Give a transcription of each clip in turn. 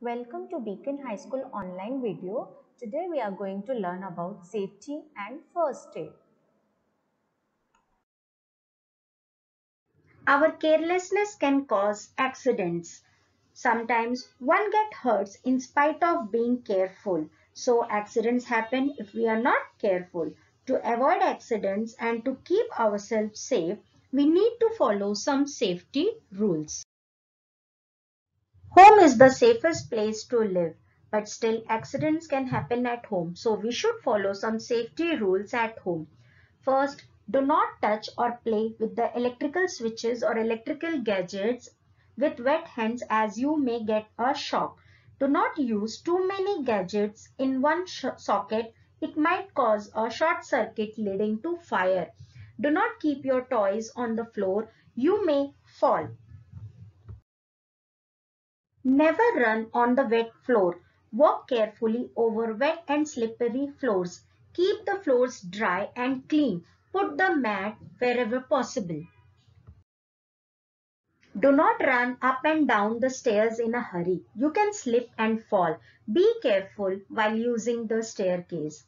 Welcome to Beacon High School online video. Today we are going to learn about safety and first aid. Our carelessness can cause accidents. Sometimes one gets hurt in spite of being careful. So accidents happen if we are not careful. To avoid accidents and to keep ourselves safe, we need to follow some safety rules. Home is the safest place to live, but still accidents can happen at home. So we should follow some safety rules at home. First, do not touch or play with the electrical switches or electrical gadgets with wet hands as you may get a shock. Do not use too many gadgets in one socket. It might cause a short circuit leading to fire. Do not keep your toys on the floor. You may fall. Never run on the wet floor. Walk carefully over wet and slippery floors. Keep the floors dry and clean. Put the mat wherever possible. Do not run up and down the stairs in a hurry. You can slip and fall. Be careful while using the staircase.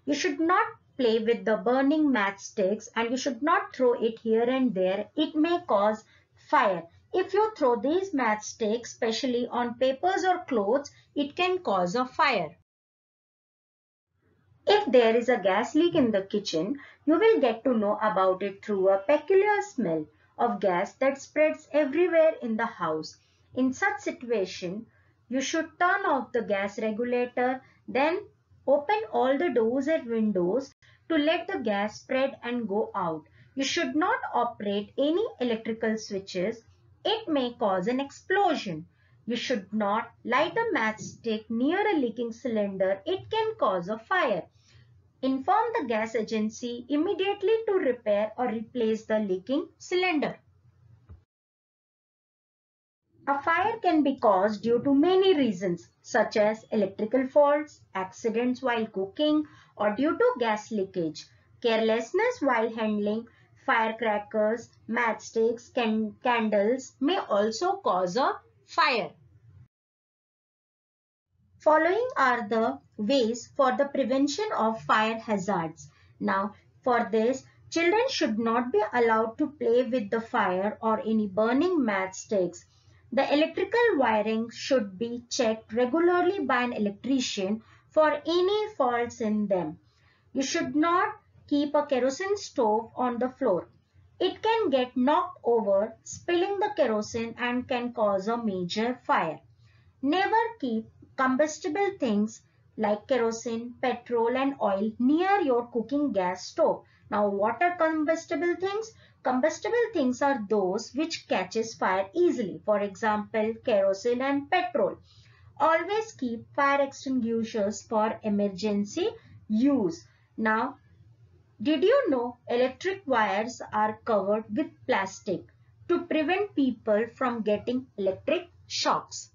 You should not play with the burning matchsticks and you should not throw it here and there. It may cause fire. If you throw these matchsticks, especially on papers or clothes, it can cause a fire. If there is a gas leak in the kitchen, you will get to know about it through a peculiar smell of gas that spreads everywhere in the house. In such situation, you should turn off the gas regulator, then open all the doors and windows to let the gas spread and go out. You should not operate any electrical switches. It may cause an explosion. You should not light a matchstick near a leaking cylinder. It can cause a fire. Inform the gas agency immediately to repair or replace the leaking cylinder. A fire can be caused due to many reasons such as electrical faults, accidents while cooking, or due to gas leakage. Carelessness while handling firecrackers, matchsticks, candles may also cause a fire. Following are the ways for the prevention of fire hazards. Now, for this, children should not be allowed to play with the fire or any burning matchsticks. The electrical wiring should be checked regularly by an electrician for any faults in them. You should not keep a kerosene stove on the floor. It can get knocked over, spilling the kerosene and can cause a major fire. Never keep combustible things like kerosene, petrol and oil near your cooking gas stove. Now what are combustible things? Combustible things are those which catches fire easily. For example, kerosene and petrol. Always keep fire extinguishers for emergency use. Now, did you know electric wires are covered with plastic to prevent people from getting electric shocks?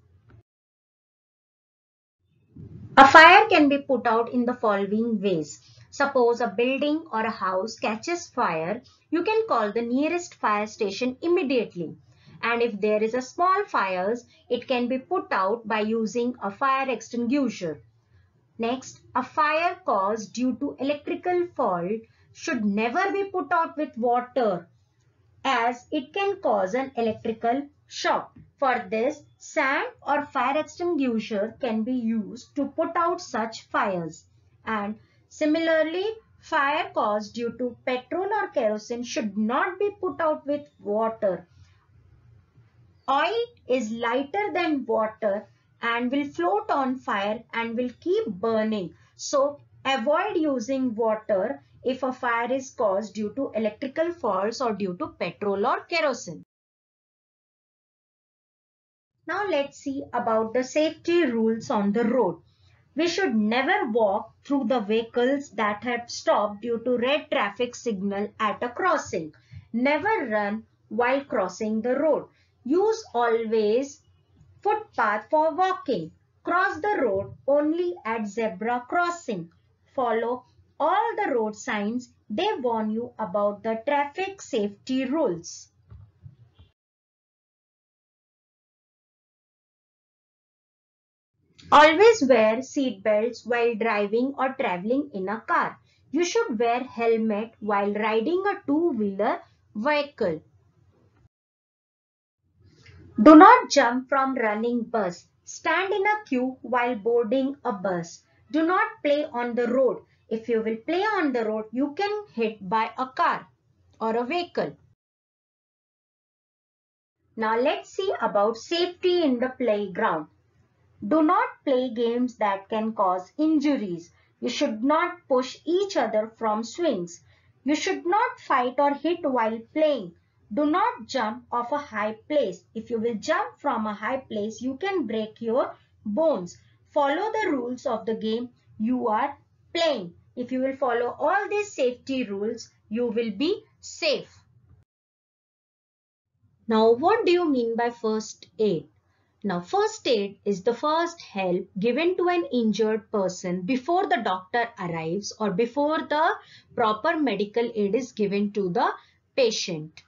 A fire can be put out in the following ways. Suppose a building or a house catches fire, you can call the nearest fire station immediately. And if there is a small fire, it can be put out by using a fire extinguisher. Next, a fire caused due to electrical fault should never be put out with water, as it can cause an electrical shock. For this, sand or fire extinguisher can be used to put out such fires. And similarly, fire caused due to petrol or kerosene should not be put out with water. Oil is lighter than water and will float on fire and will keep burning. So avoid using water if a fire is caused due to electrical faults or due to petrol or kerosene. Now let's see about the safety rules on the road. We should never walk through the vehicles that have stopped due to red traffic signal at a crossing. Never run while crossing the road. Use always footpath for walking. Cross the road only at zebra crossing. Follow all the road signs. They warn you about the traffic safety rules. Always wear seat belts while driving or traveling in a car. You should wear helmet while riding a two-wheeler vehicle. Do not jump from running bus. Stand in a queue while boarding a bus. Do not play on the road. If you will play on the road, you can hit by a car or a vehicle. Now let's see about safety in the playground. Do not play games that can cause injuries. You should not push each other from swings. You should not fight or hit while playing. Do not jump off a high place. If you will jump from a high place, you can break your bones. Follow the rules of the game you are playing. If you will follow all these safety rules, you will be safe. Now, what do you mean by first aid? Now, first aid is the first help given to an injured person before the doctor arrives or before the proper medical aid is given to the patient.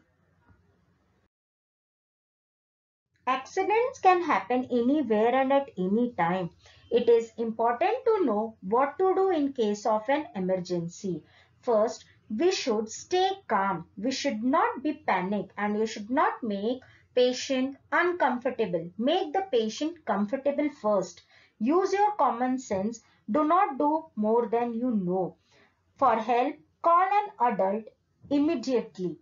Accidents can happen anywhere and at any time. It is important to know what to do in case of an emergency. First, we should stay calm. We should not be panicked and we should not make patient uncomfortable. Make the patient comfortable first. Use your common sense. Do not do more than you know. For help, call an adult immediately.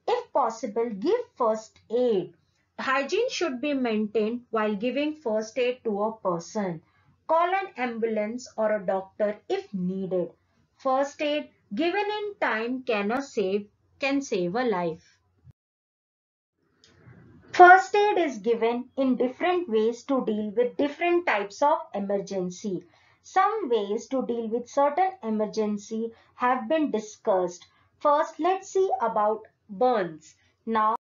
If possible, give first aid. Hygiene should be maintained while giving first aid to a person. Call an ambulance or a doctor if needed. First aid given in time can save a life. First aid is given in different ways to deal with different types of emergency. Some ways to deal with certain emergency have been discussed. First, let's see about burns. Now,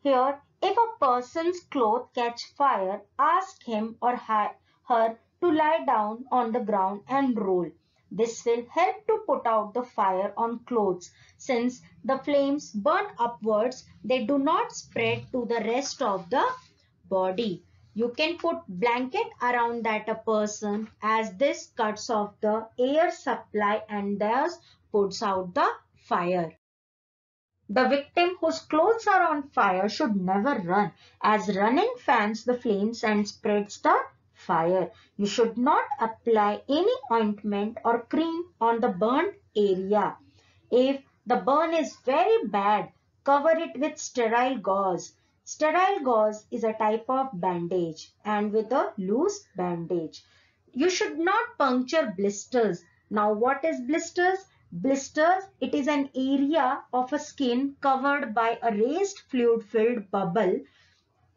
here, if a person's clothes catch fire, ask him or her to lie down on the ground and roll. This will help to put out the fire on clothes. Since the flames burn upwards, they do not spread to the rest of the body. You can put blanket around that a person as this cuts off the air supply and thus puts out the fire. The victim whose clothes are on fire should never run, as running fans the flames and spreads the fire. You should not apply any ointment or cream on the burned area. If the burn is very bad, cover it with sterile gauze. Sterile gauze is a type of bandage and with a loose bandage. You should not puncture blisters. Now what is blisters? Blisters, it is an area of a skin covered by a raised fluid-filled bubble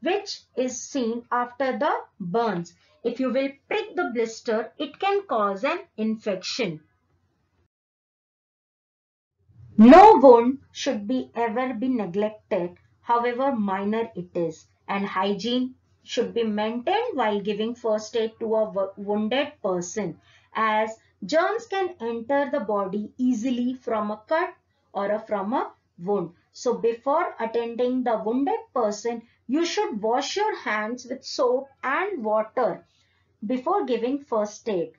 which is seen after the burns. If you will prick the blister, it can cause an infection. No wound should be ever be neglected, however minor it is, and hygiene should be maintained while giving first aid to a wounded person, as germs can enter the body easily from a cut or from a wound. So before attending the wounded person, you should wash your hands with soap and water before giving first aid.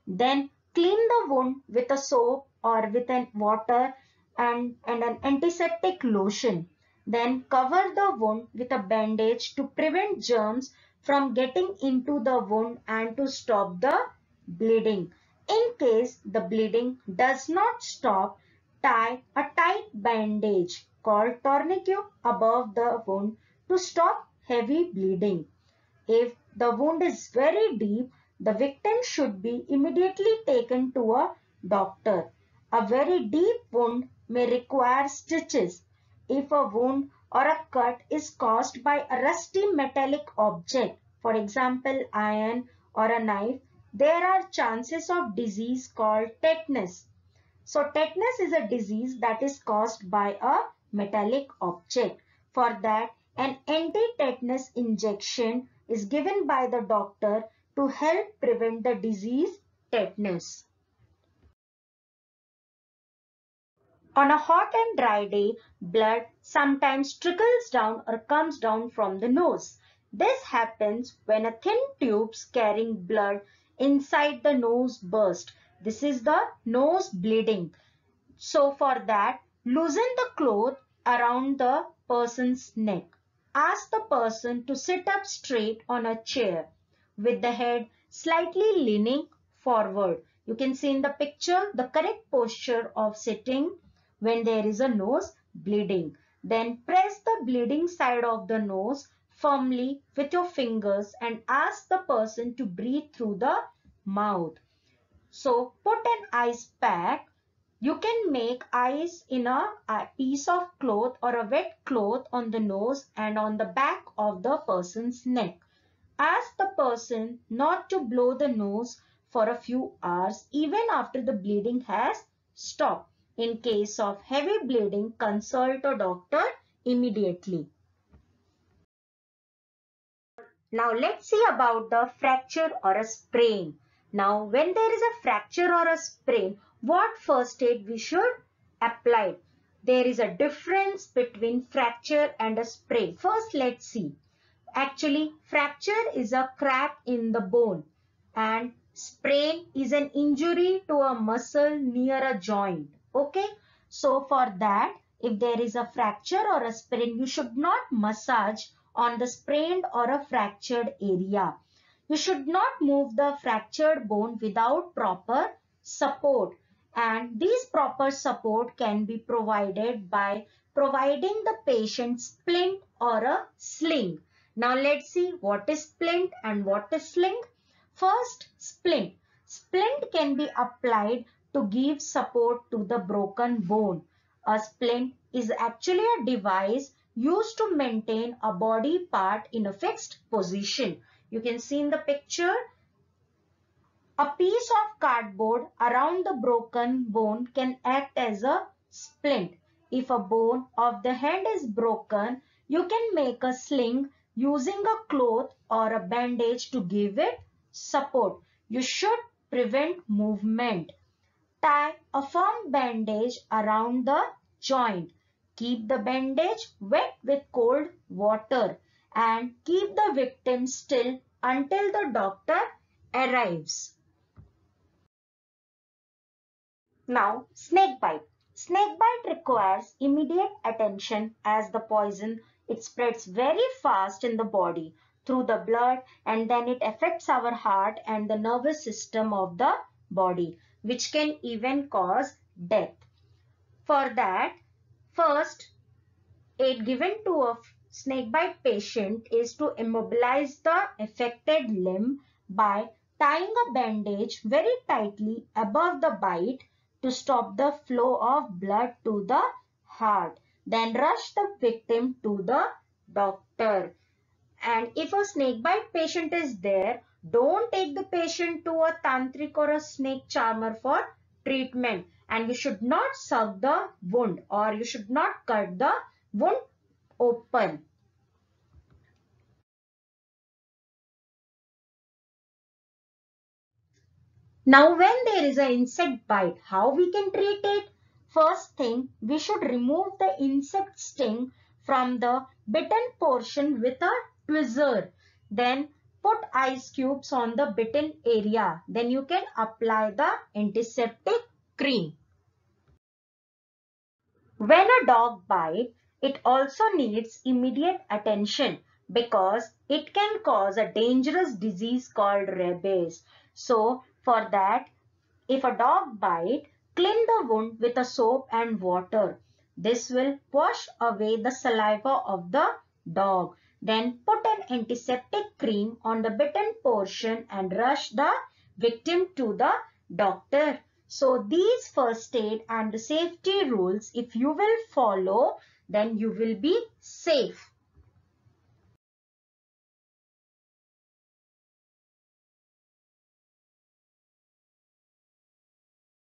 Then clean the wound with a soap or with an water and an antiseptic lotion. Then cover the wound with a bandage to prevent germs from getting into the wound and to stop the bleeding. In case the bleeding does not stop, tie a tight bandage called tourniquet above the wound to stop heavy bleeding. If the wound is very deep, the victim should be immediately taken to a doctor. A very deep wound may require stitches. If a wound or a cut is caused by a rusty metallic object, for example iron or a knife, there are chances of disease called tetanus. So tetanus is a disease that is caused by a metallic object. For that, an anti-tetanus injection is given by the doctor to help prevent the disease tetanus. On a hot and dry day, blood sometimes trickles down or comes down from the nose. This happens when a thin tube carrying blood inside the nose bursts. This is the nose bleeding. So for that, loosen the cloth around the person's neck. Ask the person to sit up straight on a chair with the head slightly leaning forward. You can see in the picture the correct posture of sitting when there is a nose bleeding. Then press the bleeding side of the nose firmly with your fingers and ask the person to breathe through the mouth. So put an ice pack. You can make ice in a piece of cloth or a wet cloth on the nose and on the back of the person's neck. Ask the person not to blow the nose for a few hours even after the bleeding has stopped. In case of heavy bleeding, consult a doctor immediately. Now let's see about the fracture or a sprain. Now when there is a fracture or a sprain, what first aid we should apply? There is a difference between fracture and a sprain. First let's see. Actually, fracture is a crack in the bone and sprain is an injury to a muscle near a joint. Okay, so for that, if there is a fracture or a sprain, you should not massage on the sprained or a fractured area. You should not move the fractured bone without proper support, and these proper support can be provided by providing the patient splint or a sling. Now let's see what is splint and what is sling. First, splint. Splint can be applied to give support to the broken bone. A splint is actually a device used to maintain a body part in a fixed position. You can see in the picture, a piece of cardboard around the broken bone can act as a splint. If a bone of the hand is broken, you can make a sling using a cloth or a bandage to give it support. You should prevent movement. Tie a firm bandage around the joint. Keep the bandage wet with cold water and keep the victim still until the doctor arrives. Now, snake bite. Snake bite requires immediate attention as the poison, it spreads very fast in the body through the blood and then it affects our heart and the nervous system of the body, which can even cause death. For that, first aid given to a snakebite patient is to immobilize the affected limb by tying a bandage very tightly above the bite to stop the flow of blood to the heart. Then rush the victim to the doctor. And if a snakebite patient is there, don't take the patient to a tantric or a snake charmer for treatment. And you should not suck the wound or you should not cut the wound open. Now when there is an insect bite, how we can treat it? First thing, we should remove the insect sting from the bitten portion with a tweezer. Then put ice cubes on the bitten area. Then you can apply the antiseptic cream. When a dog bites, it also needs immediate attention because it can cause a dangerous disease called rabies. So for that, if a dog bites, clean the wound with a soap and water. This will wash away the saliva of the dog. Then put an antiseptic cream on the bitten portion and rush the victim to the doctor. So these first aid and the safety rules, if you will follow, then you will be safe.